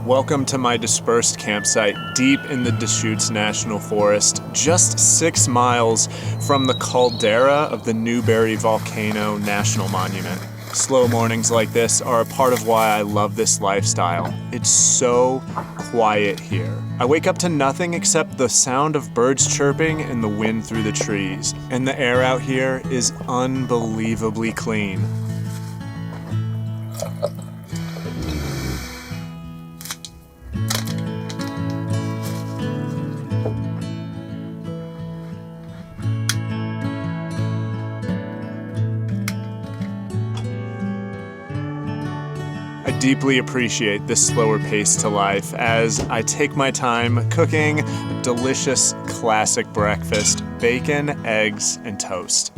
Welcome to my dispersed campsite deep in the Deschutes National Forest, just 6 miles from the caldera of the Newberry Volcano National Monument. Slow mornings like this are a part of why I love this lifestyle. It's so quiet here. I wake up to nothing except the sound of birds chirping and the wind through the trees. And the air out here is unbelievably clean. I deeply appreciate this slower pace to life as I take my time cooking a delicious classic breakfast: bacon, eggs, and toast.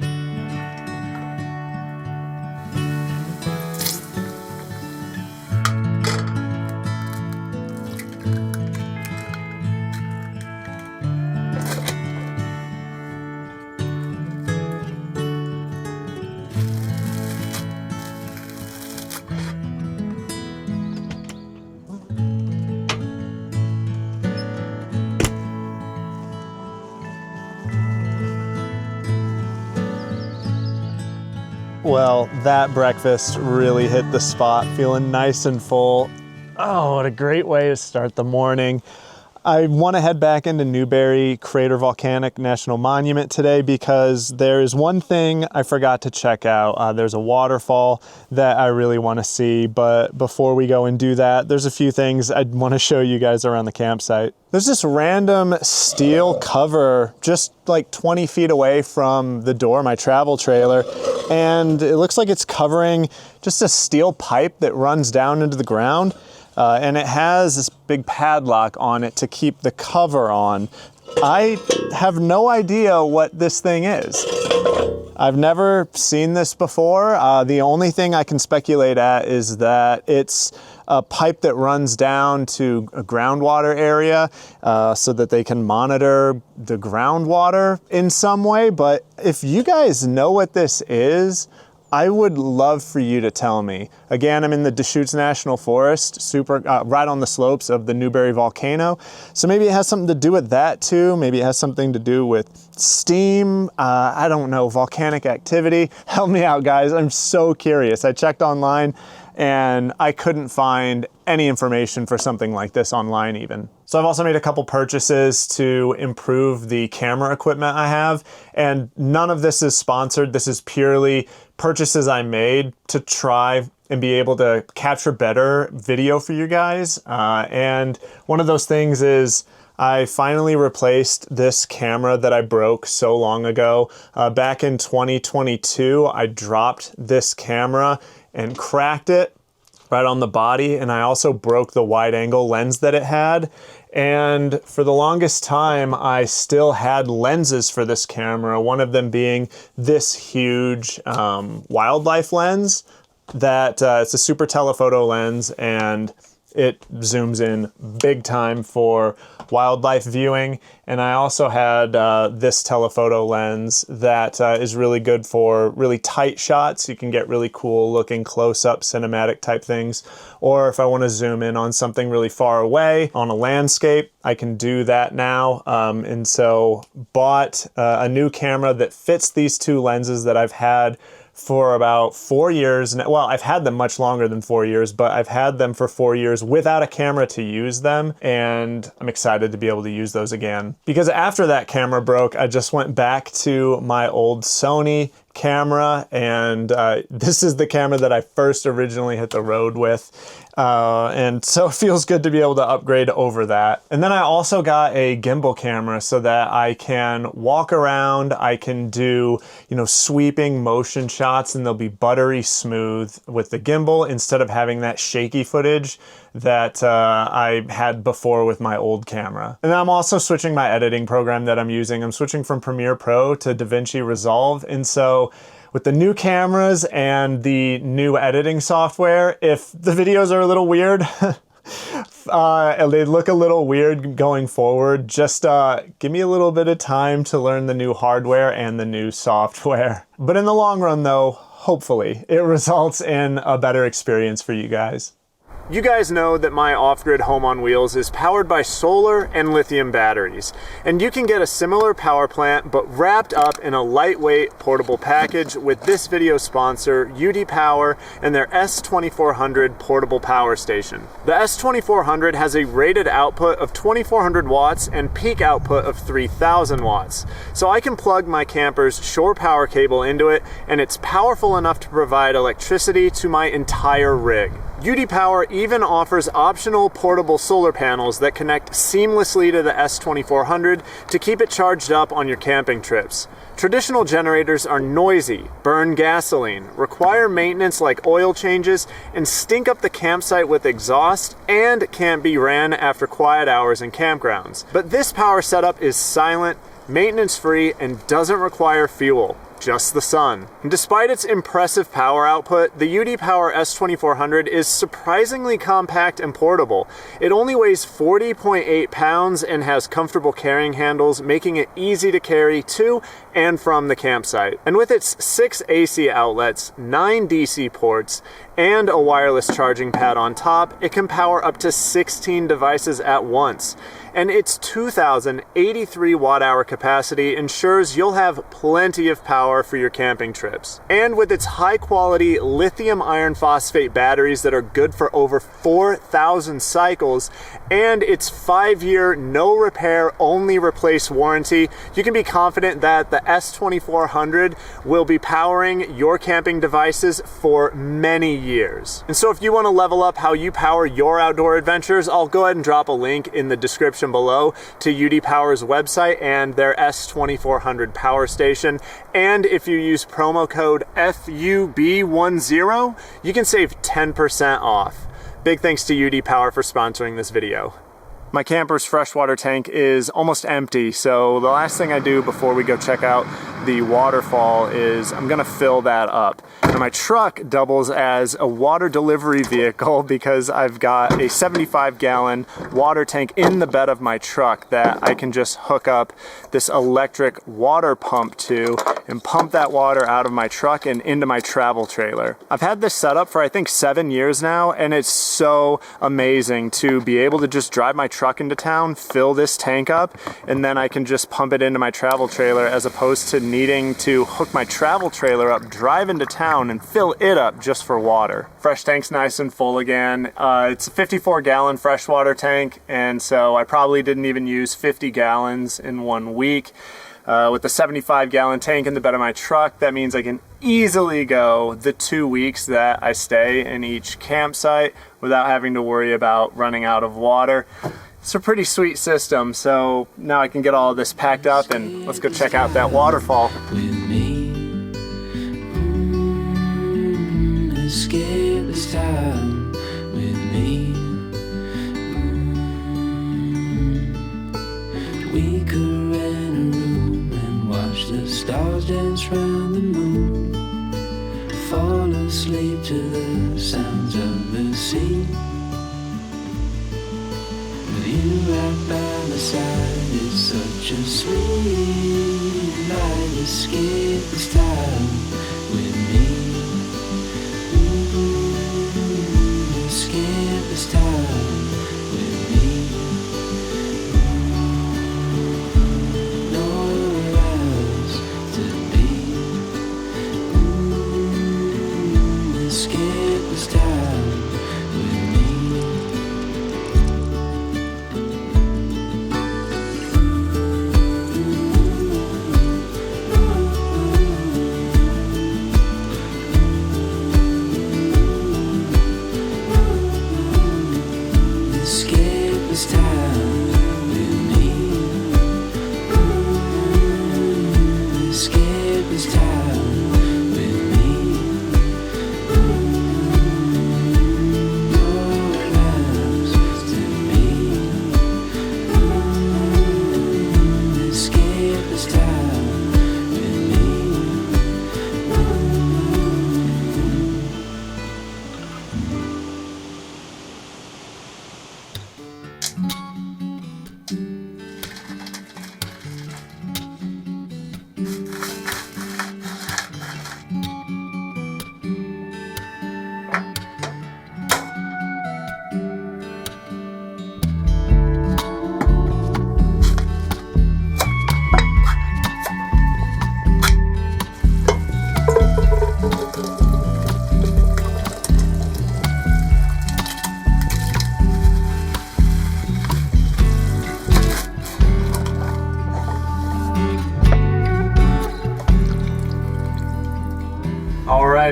Well, that breakfast really hit the spot, feeling nice and full. Oh, what a great way to start the morning. I want to head back into Newberry Volcano National Monument today because there is one thing I forgot to check out. There's a waterfall that I really want to see, but before we go and do that, there's a few things I'd want to show you guys around the campsite. There's this random steel cover just like 20 feet away from the door, my travel trailer, and it looks like it's covering just a steel pipe that runs down into the ground. And it has this big padlock on it to keep the cover on. I have no idea what this thing is. I've never seen this before. The only thing I can speculate at is that it's a pipe that runs down to a groundwater area so that they can monitor the groundwater in some way. But if you guys know what this is, I would love for you to tell me. Again, I'm in the Deschutes National Forest, right on the slopes of the Newberry Volcano. So maybe it has something to do with that too. Maybe it has something to do with steam. I don't know, volcanic activity. Help me out, guys. I'm so curious. I checked online and I couldn't find any information for something like this online even. So I've also made a couple purchases to improve the camera equipment I have, and none of this is sponsored. This is purely purchases I made to try and be able to capture better video for you guys. And one of those things is I finally replaced this camera that I broke so long ago. Back in 2022, I dropped this camera and cracked it right on the body, and I also broke the wide angle lens that it had. And for the longest time, I still had lenses for this camera, one of them being this huge wildlife lens that it's a super telephoto lens, and it zooms in big time for wildlife viewing. And I also had this telephoto lens that is really good for really tight shots. You can get really cool looking close-up cinematic type things. Or if I want to zoom in on something really far away on a landscape, I can do that now. And so bought a new camera that fits these two lenses that I've had for about 4 years. Well, I've had them much longer than 4 years, but I've had them for 4 years without a camera to use them, and I'm excited to be able to use those again. Because after that camera broke, I just went back to my old Sony camera, and this is the camera that I first originally hit the road with. And so it feels good to be able to upgrade over that. And then I also got a gimbal camera so that I can walk around, I can do, sweeping motion shots, and they'll be buttery smooth with the gimbal instead of having that shaky footage that I had before with my old camera. And then I'm also switching my editing program that I'm using. I'm switching from Premiere Pro to DaVinci Resolve. And so with the new cameras and the new editing software, if the videos are a little weird, they look a little weird going forward, just give me a little bit of time to learn the new hardware and the new software. But in the long run though, hopefully it results in a better experience for you guys. You guys know that my off-grid home on wheels is powered by solar and lithium batteries, and you can get a similar power plant but wrapped up in a lightweight portable package with this video sponsor, UDPower, and their S2400 portable power station. The S2400 has a rated output of 2400 watts and peak output of 3000 watts, so I can plug my camper's shore power cable into it, and it's powerful enough to provide electricity to my entire rig. UDPower even offers optional portable solar panels that connect seamlessly to the S2400 to keep it charged up on your camping trips. Traditional generators are noisy, burn gasoline, require maintenance like oil changes, and stink up the campsite with exhaust, and can't be ran after quiet hours in campgrounds. But this power setup is silent, maintenance-free, and doesn't require fuel. Just the sun. And despite its impressive power output, the UDPower S2400 is surprisingly compact and portable. It only weighs 40.8 pounds and has comfortable carrying handles, making it easy to carry to and from the campsite. And with its 6 AC outlets, 9 DC ports, and a wireless charging pad on top, it can power up to 16 devices at once. And its 2,083 watt-hour capacity ensures you'll have plenty of power for your camping trips. And with its high-quality lithium iron phosphate batteries that are good for over 4,000 cycles, and its 5-year no repair, only replace warranty, you can be confident that the S2400 will be powering your camping devices for many years. And so if you want to level up how you power your outdoor adventures, I'll go ahead and drop a link in the description below to UDPower's website and their S2400 power station. And if you use promo code FUB10, you can save 10% off. Big thanks to UDPower for sponsoring this video. My camper's freshwater tank is almost empty, so the last thing I do before we go check out the waterfall is I'm gonna fill that up. And my truck doubles as a water delivery vehicle because I've got a 75-gallon water tank in the bed of my truck that I can just hook up this electric water pump to and pump that water out of my truck and into my travel trailer. I've had this set up for I think 7 years now, and it's so amazing to be able to just drive my truck into town, fill this tank up, and then I can just pump it into my travel trailer as opposed to needing to hook my travel trailer up, drive into town, and fill it up just for water. Fresh tank's nice and full again. It's a 54-gallon freshwater tank, and so I probably didn't even use 50 gallons in 1 week. With the 75-gallon tank in the bed of my truck, that means I can easily go the 2 weeks that I stay in each campsite without having to worry about running out of water. It's a pretty sweet system, so now I can get all of this packed up and let's go check out that waterfall. With me, escape this time with me. We could rent a room and watch the stars dance round the moon. Fall asleep to the sounds of the sea. With you right by my side, it's such a sweet night. Escape this time with me. Escape this time with me. Nowhere else to be. Escape this time with me.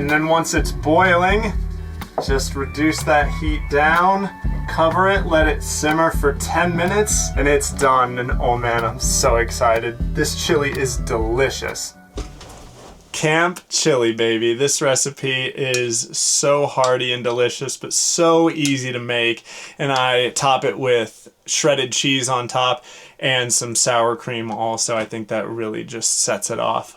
And then once it's boiling, just reduce that heat down, cover it, let it simmer for 10 minutes, and it's done. And oh man, I'm so excited. This chili is delicious. Camp chili, baby. This recipe is so hearty and delicious, but so easy to make. And I top it with shredded cheese on top and some sour cream also. I think that really just sets it off.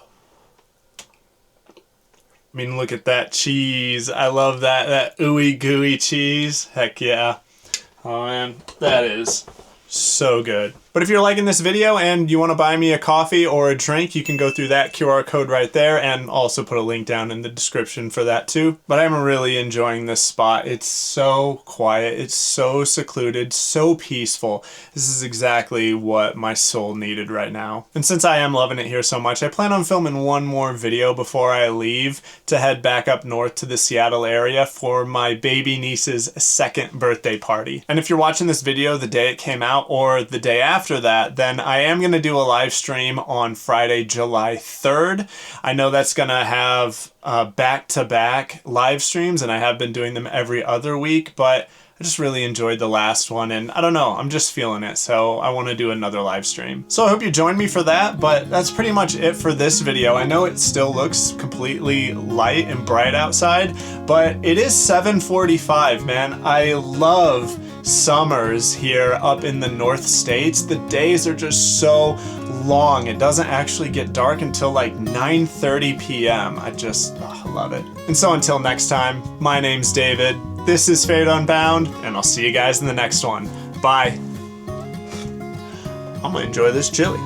I mean, look at that cheese. I love that ooey gooey cheese. Heck yeah. Oh man, that is so good. But if you're liking this video and you want to buy me a coffee or a drink, you can go through that QR code right there, and also put a link down in the description for that too. But I'm really enjoying this spot. It's so quiet, it's so secluded, so peaceful. This is exactly what my soul needed right now. And since I am loving it here so much, I plan on filming one more video before I leave to head back up north to the Seattle area for my baby niece's 2nd birthday party. And if you're watching this video the day it came out or the day after that, then I am going to do a live stream on Friday, July 3rd. I know that's going to have back-to-back live streams, and I have been doing them every other week, but I just really enjoyed the last one, and I don't know, I'm just feeling it, so I want to do another live stream. So I hope you join me for that, but that's pretty much it for this video. I know it still looks completely light and bright outside, but it is 7:45, man. I love summers here up in the North States. The days are just so long. It doesn't actually get dark until like 9:30 p.m. I just love it. And so until next time, my name's David. This is Fate Unbound, and I'll see you guys in the next one. Bye. I'm gonna enjoy this chili.